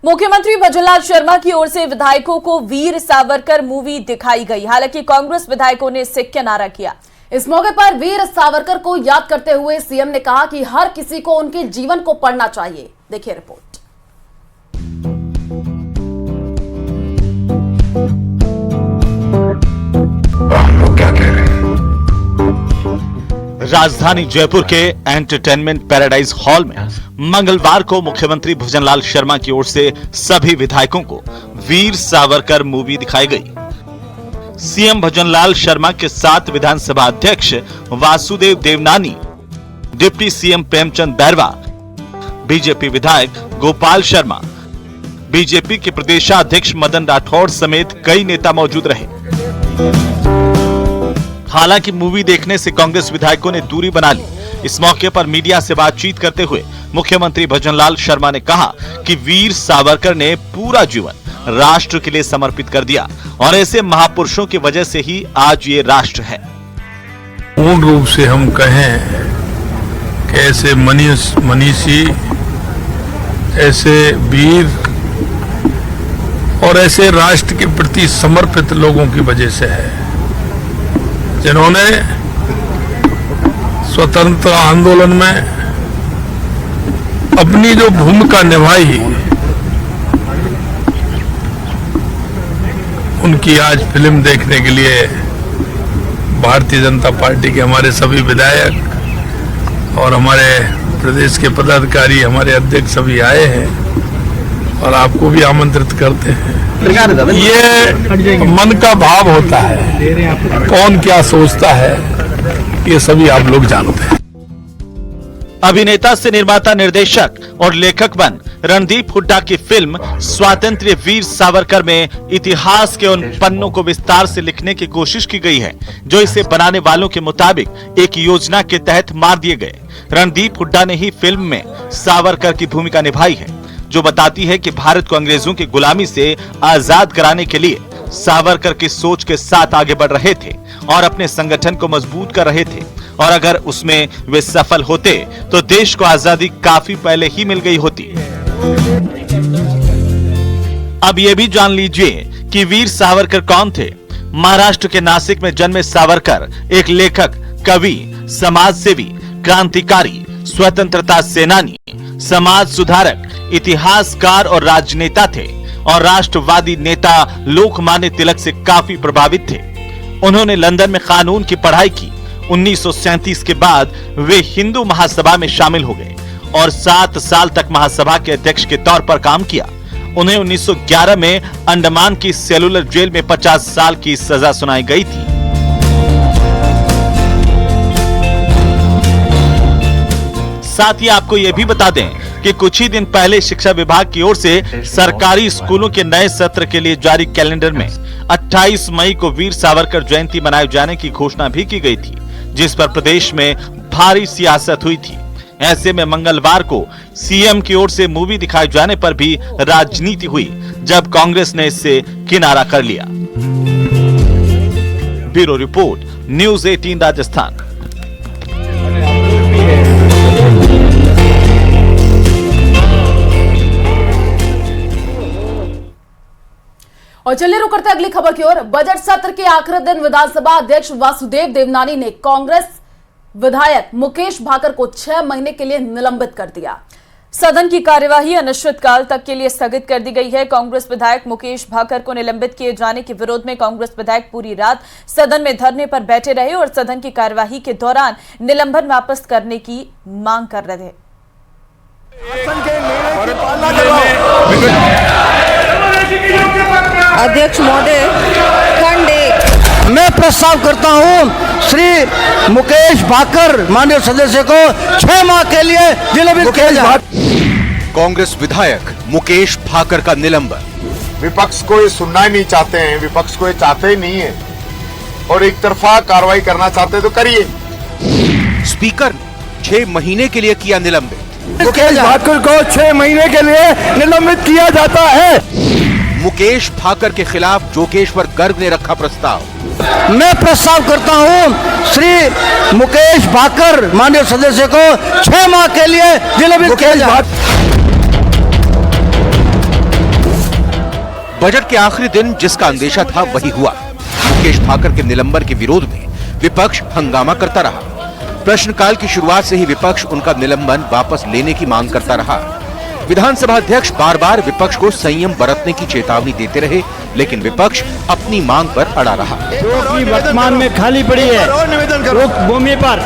मुख्यमंत्री भजनलाल शर्मा की ओर से विधायकों को वीर सावरकर मूवी दिखाई गई। हालांकि कांग्रेस विधायकों ने इससे किनारा किया। इस मौके पर वीर सावरकर को याद करते हुए सीएम ने कहा कि हर किसी को उनके जीवन को पढ़ना चाहिए। देखिए रिपोर्ट। क्या कह रहे हैं? राजधानी जयपुर के एंटरटेनमेंट पैराडाइज हॉल में मंगलवार को मुख्यमंत्री भजनलाल शर्मा की ओर से सभी विधायकों को वीर सावरकर मूवी दिखाई गई। सीएम भजनलाल शर्मा के साथ विधानसभा अध्यक्ष Vasudev Devnani, deputy CM Premchand Bairwa, BJP विधायक गोपाल शर्मा, बीजेपी के प्रदेशाध्यक्ष मदन राठौड़ समेत कई नेता मौजूद रहे। हालांकि मूवी देखने से कांग्रेस विधायकों ने दूरी बना ली। इस मौके पर मीडिया से बातचीत करते हुए मुख्यमंत्री भजनलाल शर्मा ने कहा कि वीर सावरकर ने पूरा जीवन राष्ट्र के लिए समर्पित कर दिया और ऐसे महापुरुषों की वजह से ही आज ये राष्ट्र है। पूर्ण रूप से हम कहें कि ऐसे मनीषी, ऐसे वीर और ऐसे राष्ट्र के प्रति समर्पित लोगों की वजह से है, जिन्होंने स्वतंत्रता आंदोलन में अपनी जो भूमिका निभाई, उनकी आज फिल्म देखने के लिए भारतीय जनता पार्टी के हमारे सभी विधायक और हमारे प्रदेश के पदाधिकारी, हमारे अध्यक्ष सभी आए हैं और आपको भी आमंत्रित करते हैं। ये मन का भाव होता है, कौन क्या सोचता है ये सभी आप लोग जानते हैं। अभिनेता से निर्माता, निर्देशक और लेखक बन रणदीप हुड्डा की फिल्म स्वातंत्र्य वीर सावरकर में इतिहास के उन पन्नों को विस्तार से लिखने की कोशिश की गई है जो इसे बनाने वालों के मुताबिक एक योजना के तहत मार दिए गए। रणदीप हुड्डा ने ही फिल्म में सावरकर की भूमिका निभाई है, जो बताती है कि भारत को अंग्रेजों की गुलामी से आजाद कराने के लिए सावरकर की सोच के साथ आगे बढ़ रहे थे और अपने संगठन को मजबूत कर रहे थे, और अगर उसमें वे सफल होते तो देश को आजादी काफी पहले ही मिल गई होती। अब ये भी जान लीजिए कि वीर सावरकर कौन थे। महाराष्ट्र के नासिक में जन्मे सावरकर एक लेखक, कवि, समाज सेवी, क्रांतिकारी, स्वतंत्रता सेनानी, समाज सुधारक, इतिहासकार और राजनेता थे और राष्ट्रवादी नेता लोकमान्य तिलक से काफी प्रभावित थे। उन्होंने लंदन में कानून की पढ़ाई की। 1937 के बाद वे हिंदू महासभा में शामिल हो गए और 7 साल तक महासभा के अध्यक्ष के तौर पर काम किया। उन्हें 1911 में अंडमान की सेलुलर जेल में 50 साल की सजा सुनाई गई थी। साथ ही आपको यह भी बता दें कि कुछ ही दिन पहले शिक्षा विभाग की ओर से सरकारी स्कूलों के नए सत्र के लिए जारी कैलेंडर में 28 मई को वीर सावरकर जयंती मनाए जाने की घोषणा भी की गई थी, जिस पर प्रदेश में भारी सियासत हुई थी। ऐसे में मंगलवार को सीएम की ओर से मूवी दिखाए जाने पर भी राजनीति हुई, जब कांग्रेस ने इससे किनारा कर लिया। Bureau report, news 18 Rajasthan. और चलिए रुक करते अगली खबर की ओर। बजट सत्र के आखिरी दिन विधानसभा अध्यक्ष वासुदेव देवनानी ने कांग्रेस विधायक मुकेश भाकर को 6 महीने के लिए निलंबित कर दिया। सदन की कार्यवाही अनिश्चितकाल तक के लिए स्थगित कर दी गई है। कांग्रेस विधायक मुकेश भाकर को निलंबित किए जाने के विरोध में कांग्रेस विधायक पूरी रात सदन में धरने पर बैठे रहे और सदन की कार्यवाही के दौरान निलंबन वापस करने की मांग कर रहे थे। अध्यक्ष महोदय, खंड 1 मैं प्रस्ताव करता हूं श्री मुकेश भाकर माननीय सदस्य को 6 माह के लिए निलंबित किया जाए। कांग्रेस विधायक मुकेश भाकर का निलंबन। विपक्ष को ये सुनना ही नहीं चाहते हैं, विपक्ष को ये चाहते ही नहीं है और एक तरफा कार्रवाई करना चाहते तो करिए। स्पीकर ने 6 महीने के लिए किया निलंबित। मुकेश भाकर को 6 महीने के लिए निलंबित किया जाता है। मुकेश भाकर के खिलाफ जोगेश्वर गर्ग ने रखा प्रस्ताव। मैं प्रस्ताव करता हूं श्री मुकेश भाकर माननीय सदस्य को 6 माह के लिए निलंबित किया जाए। बजट के आखिरी दिन जिसका अंदेशा था वही हुआ। मुकेश भाकर के निलंबन के विरोध में विपक्ष हंगामा करता रहा। प्रश्नकाल की शुरुआत से ही विपक्ष उनका निलंबन वापस लेने की मांग करता रहा। विधानसभा अध्यक्ष बार बार विपक्ष को संयम बरतने की चेतावनी देते रहे, लेकिन विपक्ष अपनी मांग पर अड़ा रहा। जो कि वर्तमान में खाली पड़ी है उक्त भूमि पर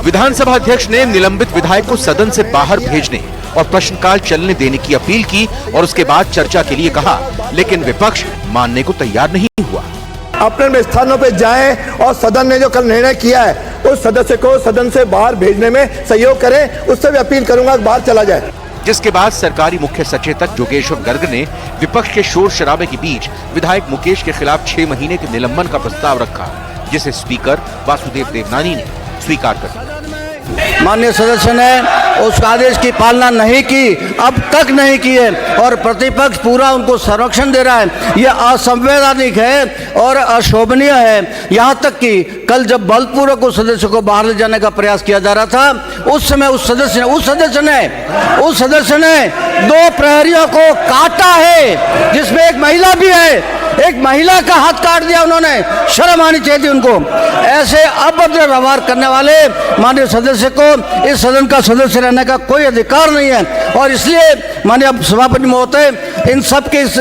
विधानसभा अध्यक्ष ने निलंबित विधायक को सदन से बाहर भेजने और प्रश्नकाल चलने देने की अपील की और उसके बाद चर्चा के लिए कहा, लेकिन विपक्ष मानने को तैयार नहीं हुआ। अपने स्थानों पे जाएं और सदन ने जो कल निर्णय किया है उस सदस्य को सदन से बाहर भेजने में सहयोग करें। उससे भी अपील करूंगा कि बाहर चला जाए। जिसके बाद सरकारी मुख्य सचेतक जोगेश्वर गर्ग ने विपक्ष के शोर शराबे के बीच विधायक मुकेश के खिलाफ 6 महीने के निलंबन का प्रस्ताव रखा, जिसे स्पीकर वासुदेव देवनानी ने स्वीकार कर दिया। माननीय सदस्य ने उस आदेश की पालना नहीं की, अब तक नहीं की है और प्रतिपक्ष पूरा उनको संरक्षण दे रहा है। यह असंवैधानिक है और अशोभनीय है। यहाँ तक कि कल जब बलपूर्वक उस सदस्य को बाहर ले जाने का प्रयास किया जा रहा था, उस समय उस सदस्य ने 2 प्रहरियों को काटा है, जिसमें एक महिला भी है। एक महिला का हाथ काट दिया उन्होंने। शर्म आनी चाहिए थी उनको। ऐसे अभद्र व्यवहार करने वाले माननीय सदस्य को इस सदन का सदस्य रहने का कोई अधिकार नहीं है और इसलिए माननीय सभापति महोदय इन सब के इस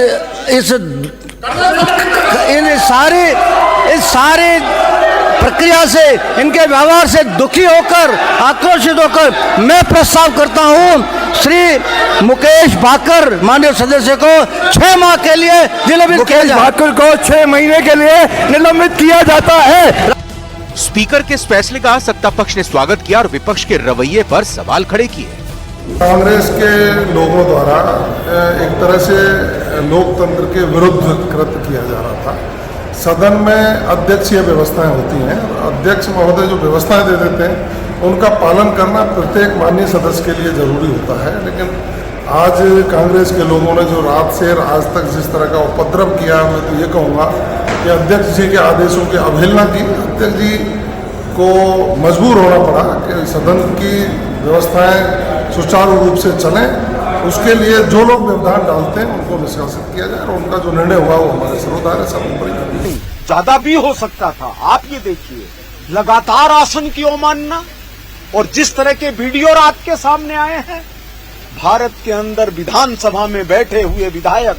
सारी प्रक्रिया से, इनके व्यवहार से दुखी होकर, आक्रोशित होकर मैं प्रस्ताव करता हूं श्री मुकेश भाकर माननीय सदस्य को 6 माह के लिए निलंबित किया जाए। भाकर को 6 महीने के लिए निलंबित किया जाता है। स्पीकर के इस फैसले का सत्ता पक्ष ने स्वागत किया और विपक्ष के रवैये पर सवाल खड़े किए। कांग्रेस के लोगों द्वारा एक तरह से लोकतंत्र के विरुद्ध कृत्य किया जा रहा था। सदन में अध्यक्षीय व्यवस्थाएं होती हैं, अध्यक्ष महोदय जो व्यवस्थाएं दे देते हैं उनका पालन करना प्रत्येक माननीय सदस्य के लिए जरूरी होता है। लेकिन आज कांग्रेस के लोगों ने जो रात से आज तक जिस तरह का उपद्रव किया, मैं तो ये कहूँगा कि अध्यक्ष जी के आदेशों की अवहेलना की। अध्यक्ष जी को मजबूर होना पड़ा कि सदन की व्यवस्थाएं सुचारू रूप से चलें। उसके लिए जो लोग व्यवधान डालते हैं उनको निष्कासित किया जाए और उनका जो निर्णय हुआ वो हमारे सर्वोदय सब ऊपर। ज्यादा भी हो सकता था। आप ये देखिए, लगातार आसन की अवमानना और जिस तरह के वीडियो रात के सामने आए हैं, भारत के अंदर विधानसभा में बैठे हुए विधायक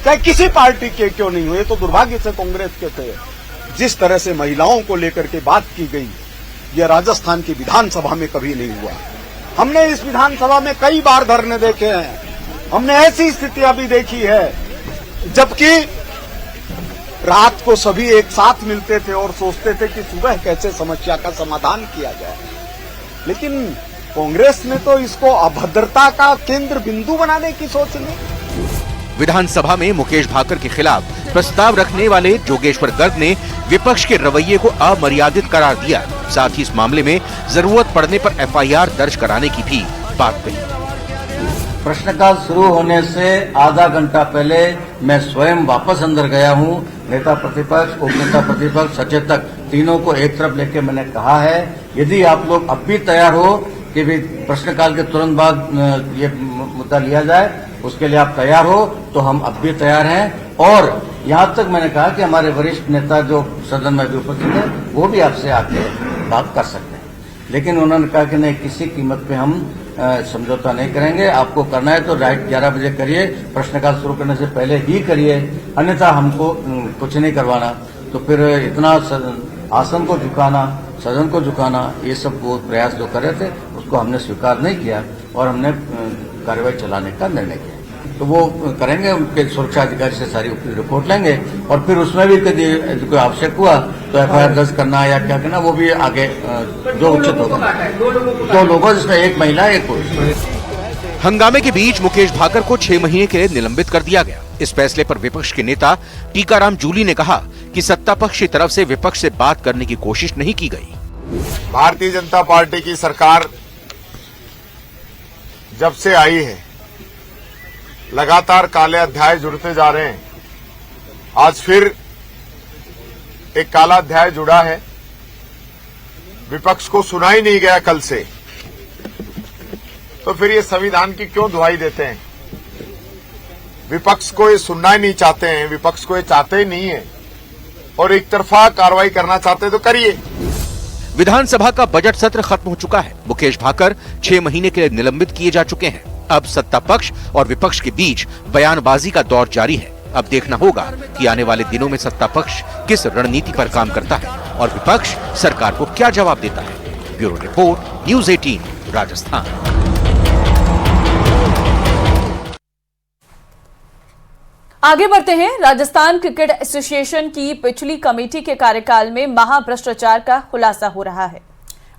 चाहे किसी पार्टी के क्यों नहीं हुए, तो दुर्भाग्य से कांग्रेस के थे, जिस तरह से महिलाओं को लेकर के बात की गई, यह राजस्थान की विधानसभा में कभी नहीं हुआ। हमने इस विधानसभा में कई बार धरने देखे हैं, हमने ऐसी स्थितियां भी देखी है जबकि रात को सभी एक साथ मिलते थे और सोचते थे कि सुबह कैसे समस्या का समाधान किया जाए। लेकिन कांग्रेस ने तो इसको अभद्रता का केंद्र बिंदु बनाने की सोच ली। विधानसभा में मुकेश भाकर के खिलाफ प्रस्ताव रखने वाले जोगेश्वर गर्ग ने विपक्ष के रवैये को अमर्यादित करार दिया। साथ ही इस मामले में जरूरत पड़ने पर FIR दर्ज कराने की भी बात कही। प्रश्नकाल शुरू होने से आधा घंटा पहले मैं स्वयं वापस अंदर गया हूं। नेता प्रतिपक्ष, उपनेता प्रतिपक्ष, सचेतक तीनों को एक तरफ लेकर मैंने कहा है, यदि आप लोग अब भी तैयार हो कि भी प्रश्नकाल के तुरंत बाद ये मुद्दा लिया जाए, उसके लिए आप तैयार हो, तो हम अब भी तैयार हैं। और यहाँ तक मैंने कहा कि हमारे वरिष्ठ नेता जो सदन में भी उपस्थित है वो भी आपसे आके बात कर सकते हैं, लेकिन उन्होंने कहा कि नहीं, किसी कीमत पे हम समझौता नहीं करेंगे। आपको करना है तो राइट 11 बजे करिए, प्रश्नकाल शुरू करने से पहले ही करिए, अन्यथा हमको कुछ नहीं करवाना। तो फिर इतना आसन को झुकाना, सदन को झुकाना, ये सब वो प्रयास जो कर रहे थे उसको हमने स्वीकार नहीं किया और हमने कार्रवाई चलाने का निर्णय किया। तो वो करेंगे, उनके सुरक्षा अधिकारी से सारी रिपोर्ट लेंगे और फिर उसमें भी यदि कोई आवश्यक हुआ तो FIR दर्ज करना या क्या करना वो भी आगे जो उचित होगा। 2 लोगों जिसमें एक महिला एक पुरुष। हंगामे के बीच मुकेश भाकर को 6 महीने के लिए निलंबित कर दिया गया। इस फैसले पर विपक्ष के नेता टीकाराम जूली ने कहा कि सत्ता पक्ष की तरफ से विपक्ष से बात करने की कोशिश नहीं की गई। भारतीय जनता पार्टी की सरकार जब से आई है लगातार काले अध्याय जुड़ते जा रहे हैं। आज फिर एक काला अध्याय जुड़ा है। विपक्ष को सुना ही नहीं गया कल से, तो फिर ये संविधान की क्यों दुहाई देते हैं? विपक्ष को ये सुनना ही नहीं चाहते हैं, विपक्ष को ये चाहते ही नहीं है और एक तरफा कार्रवाई करना चाहते तो करिए। विधानसभा का बजट सत्र खत्म हो चुका है। मुकेश भाकर 6 महीने के लिए निलंबित किए जा चुके हैं। अब सत्ता पक्ष और विपक्ष के बीच बयानबाजी का दौर जारी है। अब देखना होगा कि आने वाले दिनों में सत्ता पक्ष किस रणनीति पर काम करता है और विपक्ष सरकार को क्या जवाब देता है। Bureau report, news 18 Rajasthan. आगे बढ़ते हैं। राजस्थान क्रिकेट एसोसिएशन की पिछली कमेटी के कार्यकाल में महाभ्रष्टाचार का खुलासा हो रहा है।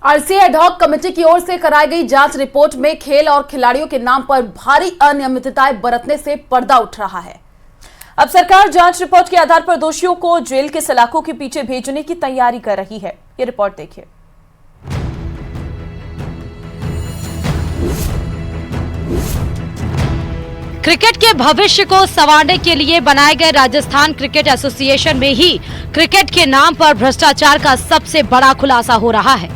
आरसीए एडहॉक कमेटी की ओर से कराई गई जांच रिपोर्ट में खेल और खिलाड़ियों के नाम पर भारी अनियमितताएं बरतने से पर्दा उठ रहा है। अब सरकार जांच रिपोर्ट के आधार पर दोषियों को जेल के सलाखों के पीछे भेजने की तैयारी कर रही है। ये रिपोर्ट देखिए। क्रिकेट के भविष्य को संवारने के लिए बनाए गए राजस्थान क्रिकेट एसोसिएशन में ही क्रिकेट के नाम पर भ्रष्टाचार का सबसे बड़ा खुलासा हो रहा है।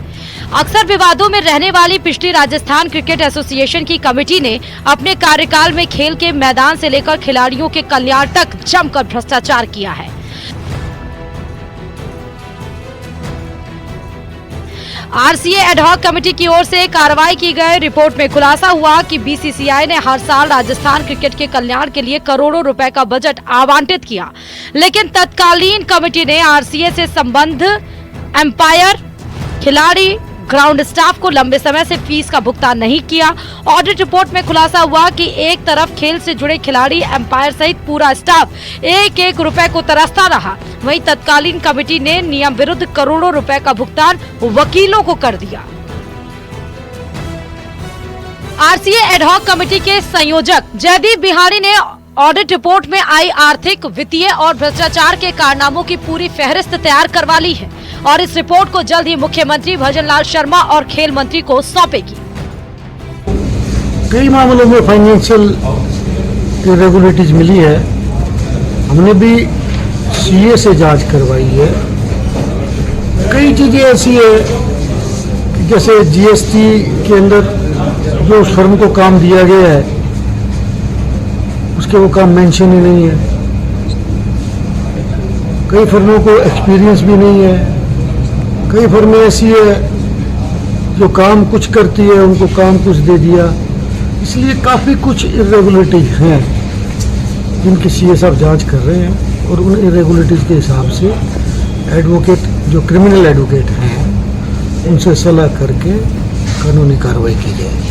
अक्सर विवादों में रहने वाली पिछली राजस्थान क्रिकेट एसोसिएशन की कमेटी ने अपने कार्यकाल में खेल के मैदान से लेकर खिलाड़ियों के कल्याण तक जमकर भ्रष्टाचार किया है। आरसीए एडहॉक कमेटी की ओर से कार्रवाई की गई रिपोर्ट में खुलासा हुआ कि बीसीसीआई ने हर साल राजस्थान क्रिकेट के कल्याण के लिए करोड़ों रुपए का बजट आवंटित किया, लेकिन तत्कालीन कमेटी ने आरसीए से संबंध एम्पायर, खिलाड़ी, ग्राउंड स्टाफ को लंबे समय से फीस का भुगतान नहीं किया। ऑडिट रिपोर्ट में खुलासा हुआ कि एक तरफ खेल से जुड़े खिलाड़ी, एम्पायर सहित पूरा स्टाफ एक रुपए को तरसता रहा, वहीं तत्कालीन कमेटी ने नियम विरुद्ध करोड़ों रुपए का भुगतान वकीलों को कर दिया। आरसीए एडहॉक कमेटी के संयोजक जयदीप बिहारी ने ऑडिट रिपोर्ट में आई आर्थिक, वित्तीय और भ्रष्टाचार के कारनामों की पूरी फहरिस्त तैयार करवा ली है और इस रिपोर्ट को जल्द ही मुख्यमंत्री भजनलाल शर्मा और खेल मंत्री को सौंपेगी। कई मामलों में फाइनेंशियल इरेगुलरिटीज मिली है। हमने भी सीए से जांच करवाई है। कई चीजें ऐसी है कि जैसे जीएसटी के अंदर जो उस फर्म को काम दिया गया है उसके वो काम मेंशन ही नहीं है। कई फर्मों को एक्सपीरियंस भी नहीं है। कई फर्में ऐसी है जो काम कुछ करती है, उनको काम कुछ दे दिया। इसलिए काफ़ी कुछ इरेगुलरिटीज हैं जिनकी सीए साहब जांच कर रहे हैं और उन इरेगुलरिटीज के हिसाब से एडवोकेट, जो क्रिमिनल एडवोकेट हैं, उनसे सलाह करके कानूनी कार्रवाई की जाएगी।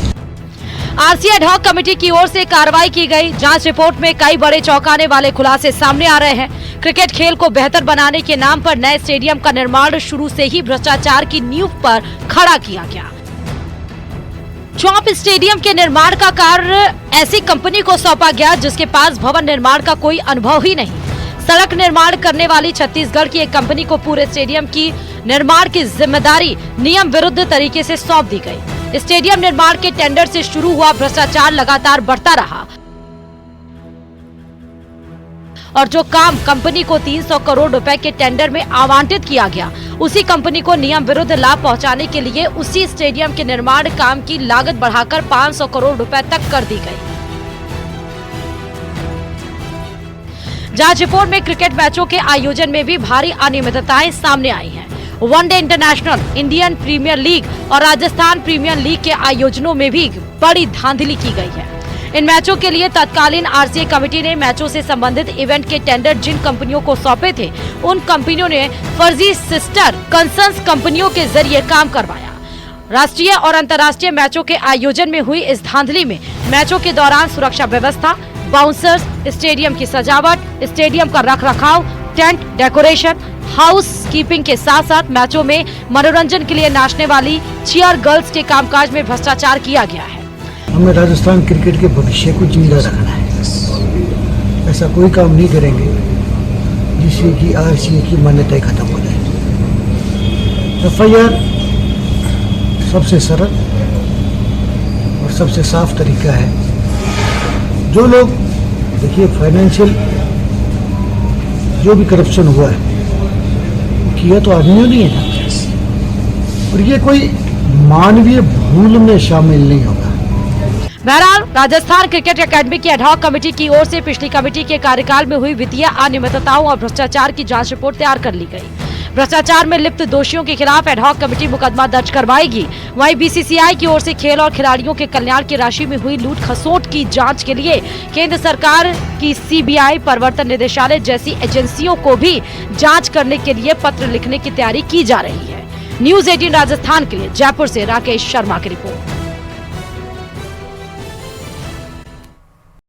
आरसीए एडहॉक कमेटी की ओर से कार्रवाई की गई जांच रिपोर्ट में कई बड़े चौंकाने वाले खुलासे सामने आ रहे हैं। क्रिकेट खेल को बेहतर बनाने के नाम पर नए स्टेडियम का निर्माण शुरू से ही भ्रष्टाचार की नींव पर खड़ा किया गया। चौप स्टेडियम के निर्माण का कार्य ऐसी कंपनी को सौंपा गया जिसके पास भवन निर्माण का कोई अनुभव ही नहीं। सड़क निर्माण करने वाली छत्तीसगढ़ की एक कंपनी को पूरे स्टेडियम की निर्माण की जिम्मेदारी नियम विरुद्ध तरीके से सौंप दी गई। स्टेडियम निर्माण के टेंडर से शुरू हुआ भ्रष्टाचार लगातार बढ़ता रहा और जो काम कंपनी को 300 करोड़ रुपए के टेंडर में आवंटित किया गया, उसी कंपनी को नियम विरुद्ध लाभ पहुंचाने के लिए उसी स्टेडियम के निर्माण काम की लागत बढ़ाकर 500 करोड़ रुपए तक कर दी गई। जांच रिपोर्ट में क्रिकेट मैचों के आयोजन में भी भारी अनियमितताएं सामने आई हैं। One day international, Indian premier league और राजस्थान प्रीमियर लीग के आयोजनों में भी बड़ी धांधली की गई है। इन मैचों के लिए तत्कालीन आरसीए कमेटी ने मैचों से संबंधित इवेंट के टेंडर जिन कंपनियों को सौंपे थे, उन कंपनियों ने फर्जी सिस्टर कंसर्न्स कंपनियों के जरिए काम करवाया। राष्ट्रीय और अंतर्राष्ट्रीय मैचों के आयोजन में हुई इस धांधली में मैचों के दौरान सुरक्षा व्यवस्था, बाउंसर्स, स्टेडियम की सजावट, स्टेडियम का रखरखाव, टेंट डेकोरेशन, हाउस कीपिंग के साथ साथ मैचों में मनोरंजन के लिए नाचने वाली चीयर गर्ल्स के कामकाज में भ्रष्टाचार किया गया है। हमें राजस्थान क्रिकेट के भविष्य को जिंदा रखना है। ऐसा कोई काम नहीं करेंगे जिससे कि आरसीए की मान्यता खत्म हो जाए। एफआईआर सबसे सरल और सबसे साफ तरीका है। जो लोग, देखिए, फाइनेंशियल जो भी करप्शन हुआ है किया तो आदमियों ने है ना, और ये कोई मानवीय भूल में शामिल नहीं होगा। बहरहाल राजस्थान क्रिकेट एकेडमी की एडहॉक कमेटी की ओर से पिछली कमेटी के कार्यकाल में हुई वित्तीय अनियमितताओं और भ्रष्टाचार की जांच रिपोर्ट तैयार कर ली गई। भ्रष्टाचार में लिप्त दोषियों के खिलाफ एडहॉक कमेटी मुकदमा दर्ज करवाएगी। वहीं बीसीसीआई की ओर से खेल और खिलाड़ियों के कल्याण की राशि में हुई लूट खसोट की जांच के लिए केंद्र सरकार की सीबीआई, प्रवर्तन निदेशालय जैसी एजेंसियों को भी जाँच करने के लिए पत्र लिखने की तैयारी की जा रही है। न्यूज 18 राजस्थान के लिए जयपुर से राकेश शर्मा की रिपोर्ट।